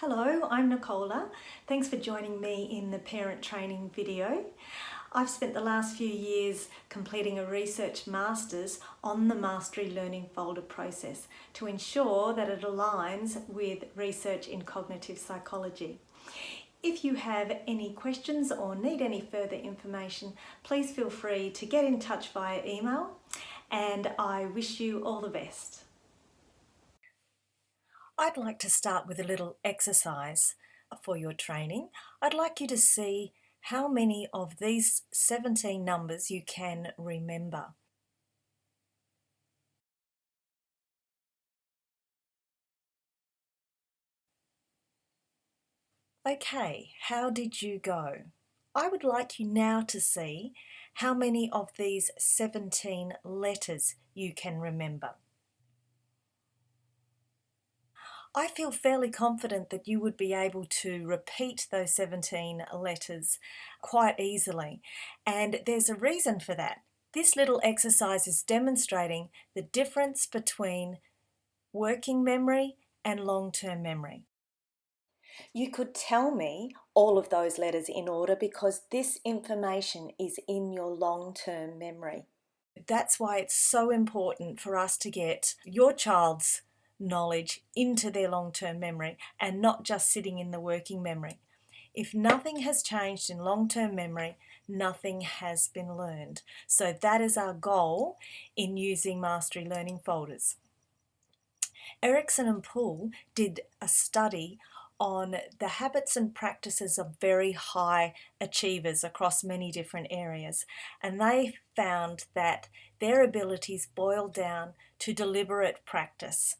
Hello, I'm Nicola. Thanks for joining me in the parent training video. I've spent the last few years completing a research master's on the Mastery Learning Folder process to ensure that it aligns with research in cognitive psychology. If you have any questions or need any further information, please feel free to get in touch via email, and I wish you all the best. I'd like to start with a little exercise for your training. I'd like you to see how many of these 17 numbers you can remember. Okay, how did you go? I would like you now to see how many of these 17 letters you can remember. I feel fairly confident that you would be able to repeat those 17 letters quite easily, and there's a reason for that. This little exercise is demonstrating the difference between working memory and long-term memory. You could tell me all of those letters in order because this information is in your long-term memory. That's why it's so important for us to get your child's knowledge into their long-term memory and not just sitting in the working memory. If nothing has changed in long-term memory, nothing has been learned. So that is our goal in using Mastery Learning Folders. Erickson and Poole did a study on the habits and practices of very high achievers across many different areas, and they found that their abilities boiled down to deliberate practice.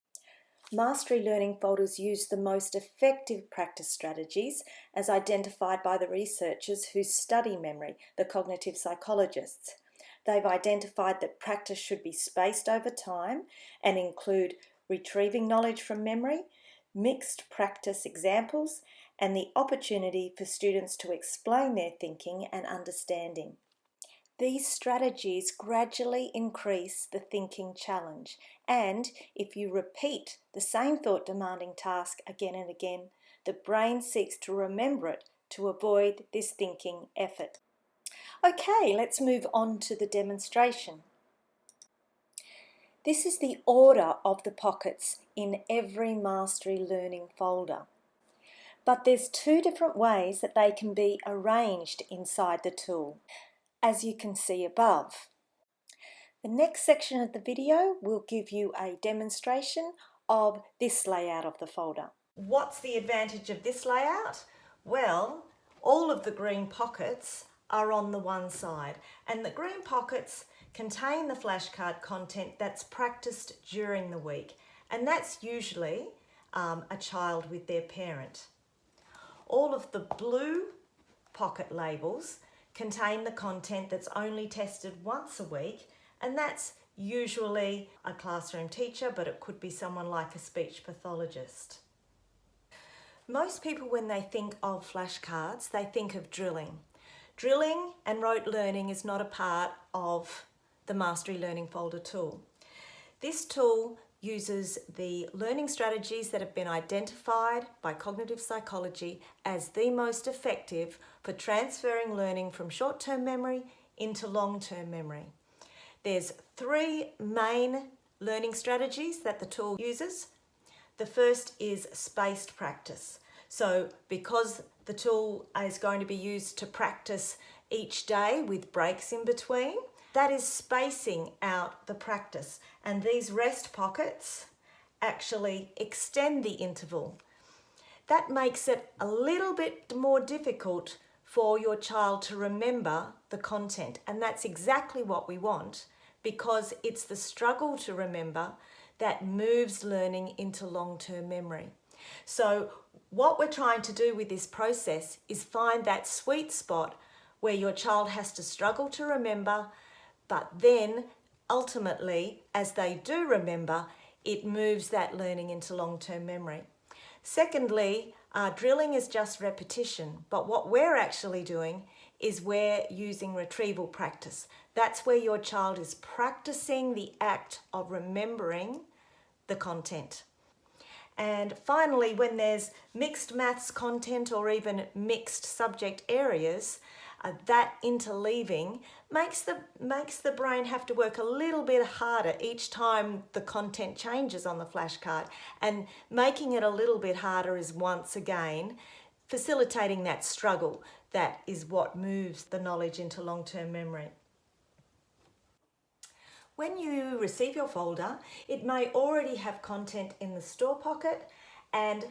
Mastery Learning Folders use the most effective practice strategies as identified by the researchers who study memory, the cognitive psychologists. They've identified that practice should be spaced over time and include retrieving knowledge from memory, mixed practice examples, and the opportunity for students to explain their thinking and understanding. These strategies gradually increase the thinking challenge, and if you repeat the same thought-demanding task again and again, the brain seeks to remember it to avoid this thinking effort. Okay, let's move on to the demonstration. This is the order of the pockets in every Mastery Learning folder. But there's two different ways that they can be arranged inside the tool, as you can see above. The next section of the video will give you a demonstration of this layout of the folder. What's the advantage of this layout? Well, all of the green pockets are on the one side, and the green pockets contain the flashcard content that's practiced during the week, and that's usually a child with their parent. All of the blue pocket labels contain the content that's only tested once a week, and that's usually a classroom teacher, but it could be someone like a speech pathologist. Most people, when they think of flashcards, they think of drilling. Drilling and rote learning is not a part of the Mastery Learning Folder tool. This tool uses the learning strategies that have been identified by cognitive psychology as the most effective for transferring learning from short-term memory into long-term memory. There's three main learning strategies that the tool uses. The first is spaced practice. So because the tool is going to be used to practice each day with breaks in between, that is spacing out the practice, and these rest pockets actually extend the interval. That makes it a little bit more difficult for your child to remember the content, and that's exactly what we want, because it's the struggle to remember that moves learning into long-term memory. So what we're trying to do with this process is find that sweet spot where your child has to struggle to remember, but then ultimately, as they do remember, it moves that learning into long-term memory. Secondly, drilling is just repetition, but what we're actually doing is we're using retrieval practice. That's where your child is practicing the act of remembering the content. And finally, when there's mixed maths content or even mixed subject areas, that interleaving makes the brain have to work a little bit harder each time the content changes on the flashcard. And making it a little bit harder is once again facilitating that struggle. That is what moves the knowledge into long-term memory. When you receive your folder, it may already have content in the store pocket, and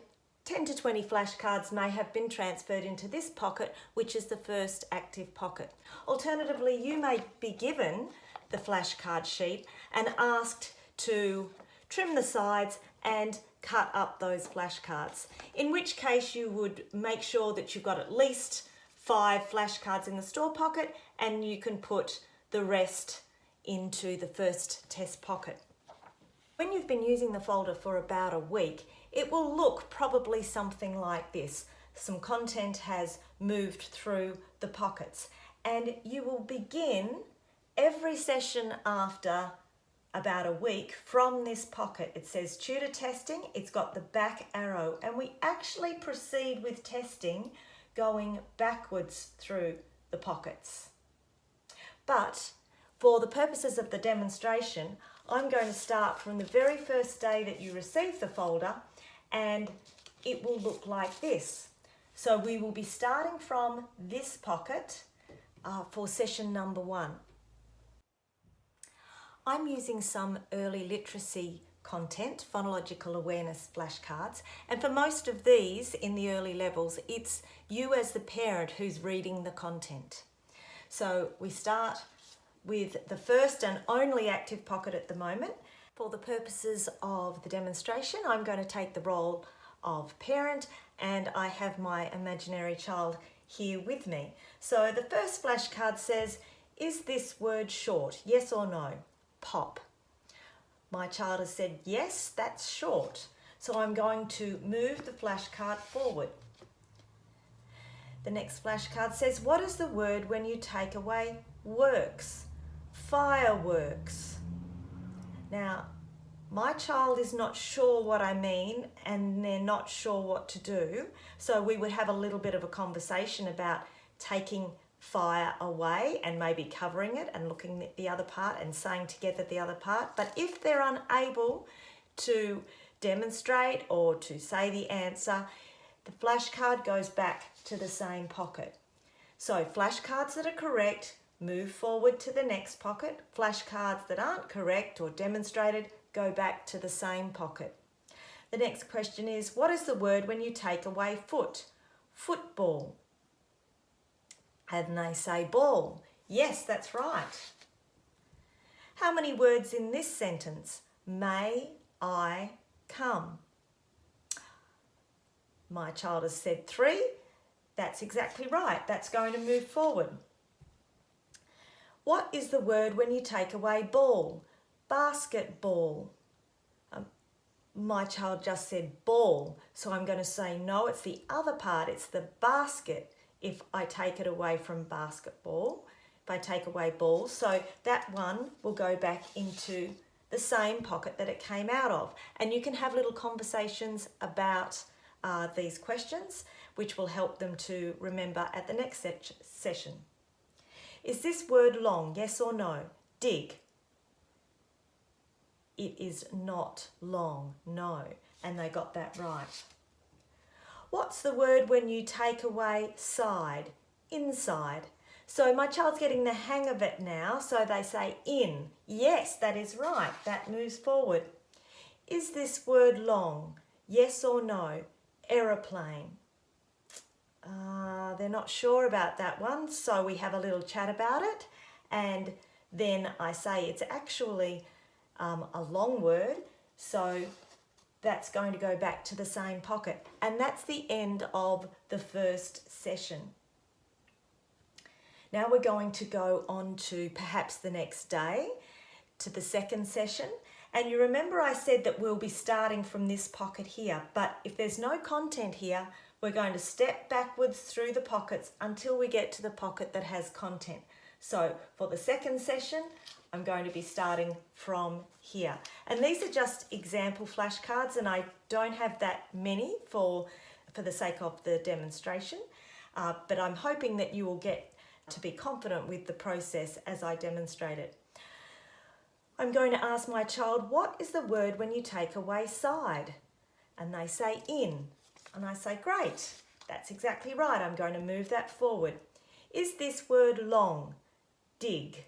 10 to 20 flashcards may have been transferred into this pocket, which is the first active pocket. Alternatively, you may be given the flashcard sheet and asked to trim the sides and cut up those flashcards, in which case you would make sure that you've got at least 5 flashcards in the store pocket, and you can put the rest into the first test pocket. When you've been using the folder for about a week, it will look probably something like this. Some content has moved through the pockets, and you will begin every session after about a week from this pocket. It says tutor testing, it's got the back arrow, and we actually proceed with testing going backwards through the pockets. But for the purposes of the demonstration, I'm going to start from the very first day that you receive the folder, and it will look like this. So we will be starting from this pocket for session number 1. I'm using some early literacy content, phonological awareness flashcards, and for most of these in the early levels, it's you as the parent who's reading the content. So we start with the first and only active pocket at the moment. For the purposes of the demonstration, I'm going to take the role of parent, and I have my imaginary child here with me. So the first flashcard says, is this word short? Yes or no? Pop. My child has said, yes, that's short. So I'm going to move the flashcard forward. The next flashcard says, what is the word when you take away works? Fireworks. Now, my child is not sure what I mean, and they're not sure what to do. So we would have a little bit of a conversation about taking fire away and maybe covering it and looking at the other part and saying together the other part. But if they're unable to demonstrate or to say the answer, the flashcard goes back to the same pocket. So flashcards that are correct move forward to the next pocket. Flashcards that aren't correct or demonstrated go back to the same pocket. The next question is, what is the word when you take away foot? Football. And they say ball. Yes, that's right. How many words in this sentence? May I come? My child has said 3. That's exactly right. That's going to move forward. What is the word when you take away ball? Basketball. My child just said ball, so I'm going to say no, it's the other part. It's the basket if I take it away from basketball, if I take away ball. So that one will go back into the same pocket that it came out of. And you can have little conversations about these questions, which will help them to remember at the next session. Is this word long? Yes or no? Dig. It is not long, no. And they got that right. What's the word when you take away side? Inside. So my child's getting the hang of it now, so they say in. Yes, that is right. That moves forward. Is this word long? Yes or no? Aeroplane. They're not sure about that one, so we have a little chat about it, and then I say it's actually a long word, so that's going to go back to the same pocket. And that's the end of the first session. Now we're going to go on to perhaps the next day to the second session. And you remember I said that we'll be starting from this pocket here, but if there's no content here, we're going to step backwards through the pockets until we get to the pocket that has content. So for the second session, I'm going to be starting from here. And these are just example flashcards, and I don't have that many for the sake of the demonstration, but I'm hoping that you will get to be confident with the process as I demonstrate it. I'm going to ask my child, what is the word when you take away side? And they say in. And I say, great, that's exactly right. I'm going to move that forward. Is this word long? Dig.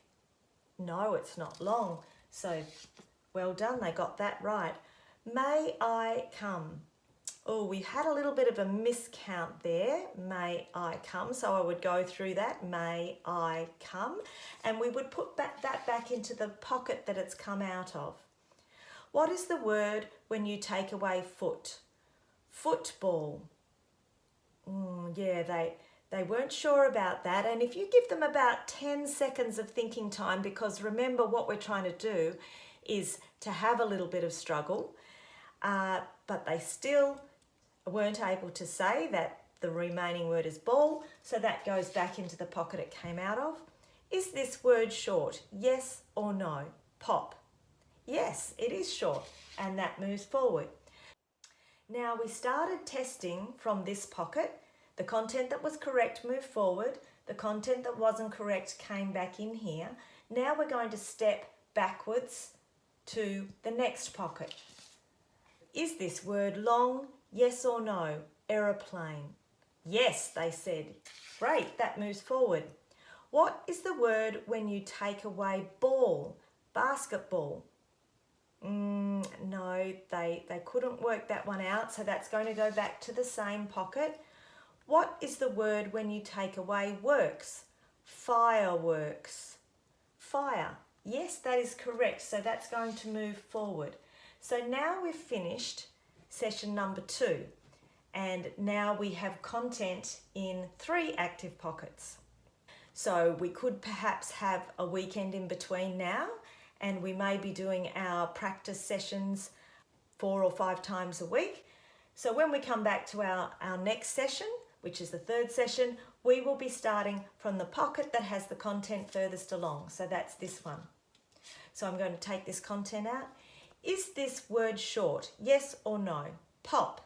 No, it's not long. So well done, they got that right. May I come? Oh, we had a little bit of a miscount there. May I come? So I would go through that. May I come? And we would put that back into the pocket that it's come out of. What is the word when you take away foot? Football. Yeah, they weren't sure about that. And if you give them about 10 seconds of thinking time, because remember what we're trying to do is to have a little bit of struggle, but they still weren't able to say that the remaining word is ball, so that goes back into the pocket it came out of. Is this word short? Yes or no? Pop. Yes, it is short, and that moves forward. Now we started testing from this pocket. The content that was correct moved forward. The content that wasn't correct came back in here. Now we're going to step backwards to the next pocket. Is this word long? Yes or no? Aeroplane. Yes, they said. Great, that moves forward. What is the word when you take away ball? Basketball. No, they couldn't work that one out, so that's going to go back to the same pocket. What is the word when you take away works? Fireworks. Fire. Yes, that is correct, so that's going to move forward. So now we've finished session number 2, and now we have content in 3 active pockets. So we could perhaps have a weekend in between now, and we may be doing our practice sessions 4 or 5 times a week. So when we come back to our next session, which is the 3rd session, we will be starting from the pocket that has the content furthest along. So that's this one. So I'm going to take this content out. Is this word short? Yes or no? Pop.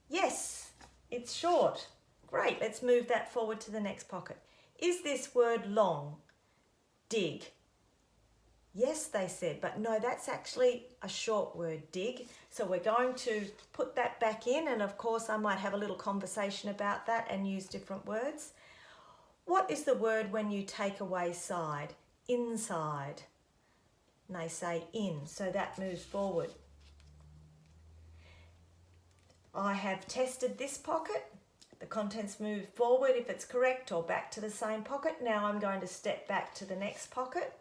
Yes, it's short. Great, let's move that forward to the next pocket. Is this word long? Dig. Yes, they said, but no, that's actually a short word, dig. So we're going to put that back in, and of course I might have a little conversation about that and use different words. What is the word when you take away side? Inside. And they say in, so that moves forward. I have tested this pocket. The contents move forward if it's correct, or back to the same pocket. Now I'm going to step back to the next pocket.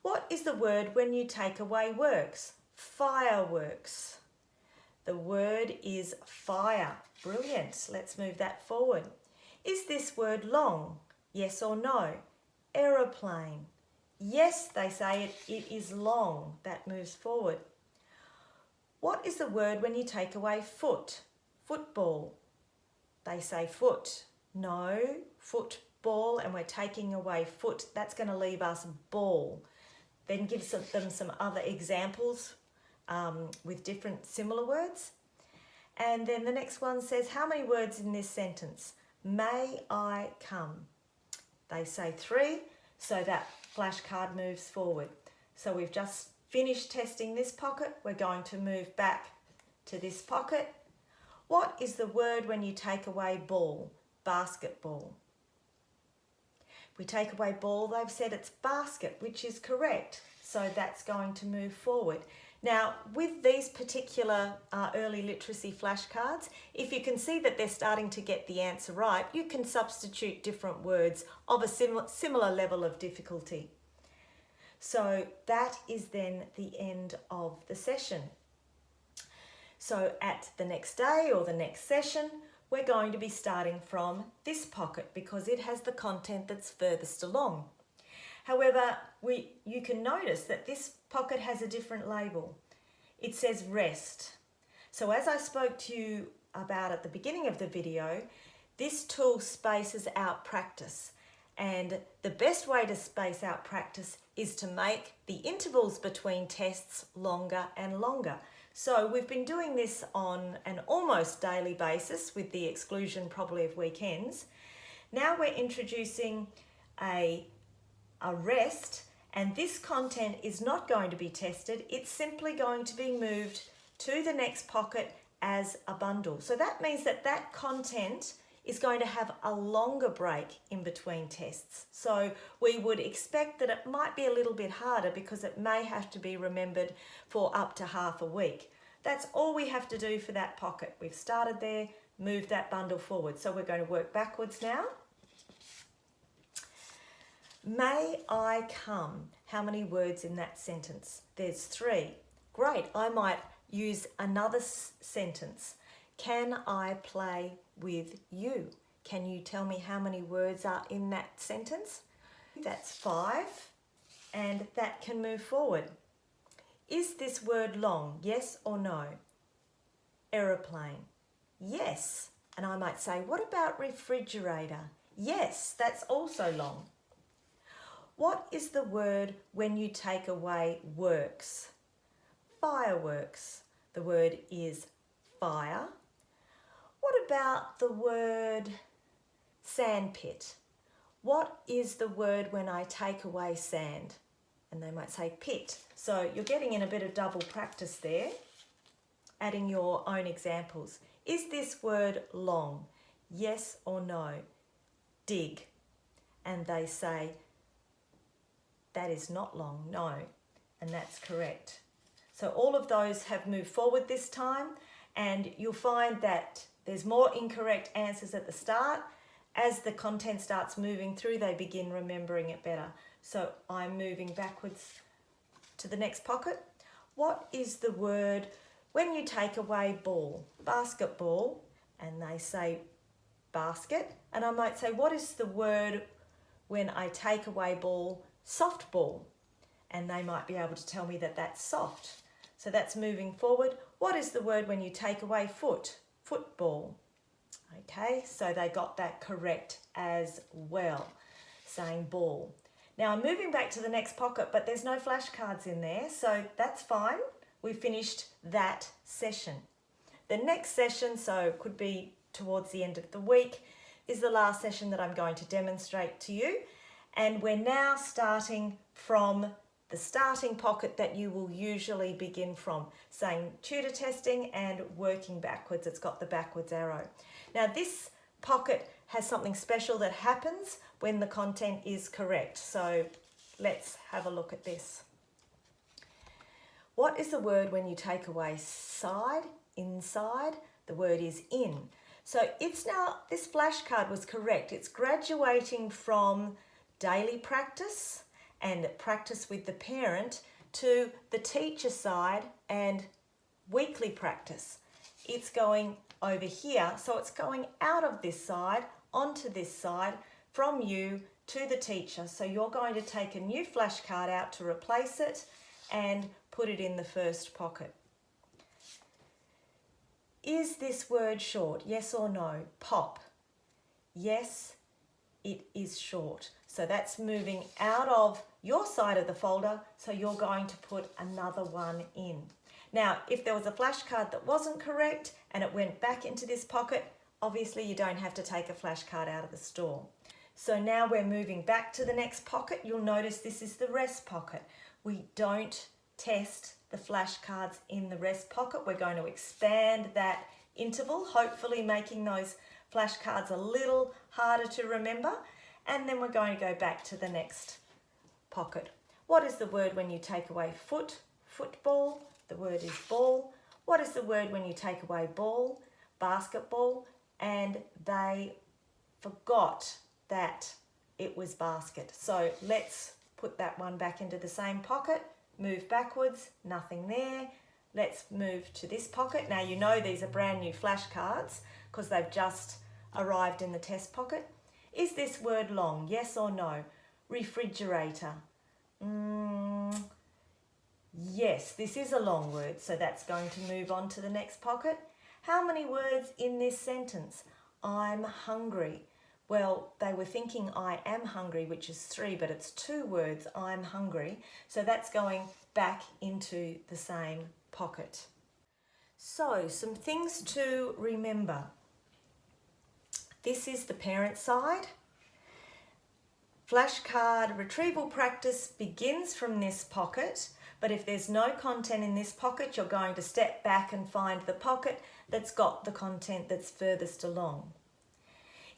What is the word when you take away works? Fireworks. The word is fire. Brilliant. Let's move that forward. Is this word long? Yes or no? Aeroplane. Yes, they say it is long. That moves forward. What is the word when you take away foot? Football. They say foot. No, football, and we're taking away foot. That's going to leave us ball. Then give them some other examples with different similar words. And then the next one says, how many words in this sentence? May I come? They say 3, so that flashcard moves forward. So we've just finished testing this pocket. We're going to move back to this pocket. What is the word when you take away ball? Basketball. We take away ball, they've said it's basket, which is correct. So that's going to move forward. Now, with these particular early literacy flashcards, if you can see that they're starting to get the answer right, you can substitute different words of a similar level of difficulty. So that is then the end of the session. So at the next day or the next session, we're going to be starting from this pocket because it has the content that's furthest along. However, you can notice that this pocket has a different label. It says rest. So as I spoke to you about at the beginning of the video, this tool spaces out practice. And the best way to space out practice is to make the intervals between tests longer and longer. So we've been doing this on an almost daily basis with the exclusion probably of weekends. Now we're introducing a rest, and this content is not going to be tested. It's simply going to be moved to the next pocket as a bundle. So that means that that content is going to have a longer break in between tests. So we would expect that it might be a little bit harder because it may have to be remembered for up to half a week. That's all we have to do for that pocket. We've started there, moved that bundle forward. So we're going to work backwards now. May I come? How many words in that sentence? There's 3. Great, I might use another sentence. Can I play with you? Can you tell me how many words are in that sentence? That's 5, and that can move forward. Is this word long? Yes or no? Aeroplane. Yes. And I might say, what about refrigerator? Yes, that's also long. What is the word when you take away works? Fireworks. The word is fire. What about the word sandpit? What is the word when I take away sand? And they might say pit. So you're getting in a bit of double practice there, adding your own examples. Is this word long? Yes or no? Dig. And they say, that is not long, no. And that's correct. So all of those have moved forward this time, and you'll find that there's more incorrect answers at the start. As the content starts moving through, they begin remembering it better. So I'm moving backwards to the next pocket. What is the word when you take away ball? Basketball. And they say basket. And I might say, what is the word when I take away ball? Softball. And they might be able to tell me that that's soft. So that's moving forward. What is the word when you take away foot? Football. Okay, so they got that correct as well, saying ball. Now I'm moving back to the next pocket, but there's no flashcards in there, so that's fine. We finished that session. The next session, so could be towards the end of the week, is the last session that I'm going to demonstrate to you. And we're now starting from the starting pocket that you will usually begin from, saying tutor testing and working backwards. It's got the backwards arrow. Now this pocket has something special that happens when the content is correct. So let's have a look at this. What is the word when you take away side, inside? The word is in. So it's now, this flashcard was correct. It's graduating from daily practice and practice with the parent to the teacher side and weekly practice. It's going over here, so it's going out of this side onto this side from you to the teacher. So you're going to take a new flashcard out to replace it and put it in the first pocket. Is this word short? Yes or no? Pop. Yes, it is short. So that's moving out of your side of the folder, so you're going to put another one in. Now, if there was a flashcard that wasn't correct and it went back into this pocket, obviously you don't have to take a flashcard out of the store. So now we're moving back to the next pocket. You'll notice this is the rest pocket. We don't test the flashcards in the rest pocket. We're going to expand that interval, hopefully making those flashcards a little harder to remember. And then we're going to go back to the next pocket. What is the word when you take away foot? Football. The word is ball. What is the word when you take away ball? Basketball. And they forgot that it was basket. So let's put that one back into the same pocket. Move backwards, nothing there. Let's move to this pocket. Now you know these are brand new flashcards because they've just arrived in the test pocket. Is this word long? Yes or no? Refrigerator. Yes, this is a long word, so that's going to move on to the next pocket. How many words in this sentence? I'm hungry. Well, they were thinking I am hungry, which is 3, but it's 2 words, I'm hungry. So that's going back into the same pocket. So, some things to remember. This is the parent side. Flashcard retrieval practice begins from this pocket, but if there's no content in this pocket, you're going to step back and find the pocket that's got the content that's furthest along.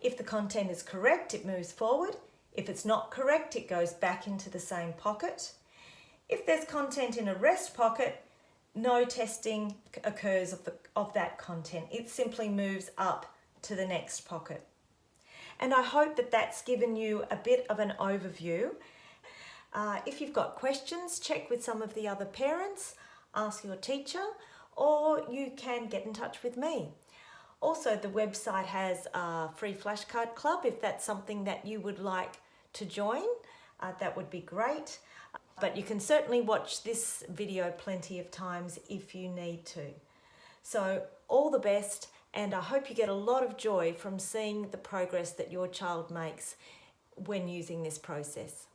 If the content is correct, it moves forward. If it's not correct, it goes back into the same pocket. If there's content in a rest pocket, no testing occurs of that content. It simply moves up to the next pocket. And I hope that that's given you a bit of an overview. If you've got questions, check with some of the other parents, ask your teacher, or you can get in touch with me. Also, the website has a free flashcard club. If that's something that you would like to join, that would be great. But you can certainly watch this video plenty of times if you need to. So all the best, and I hope you get a lot of joy from seeing the progress that your child makes when using this process.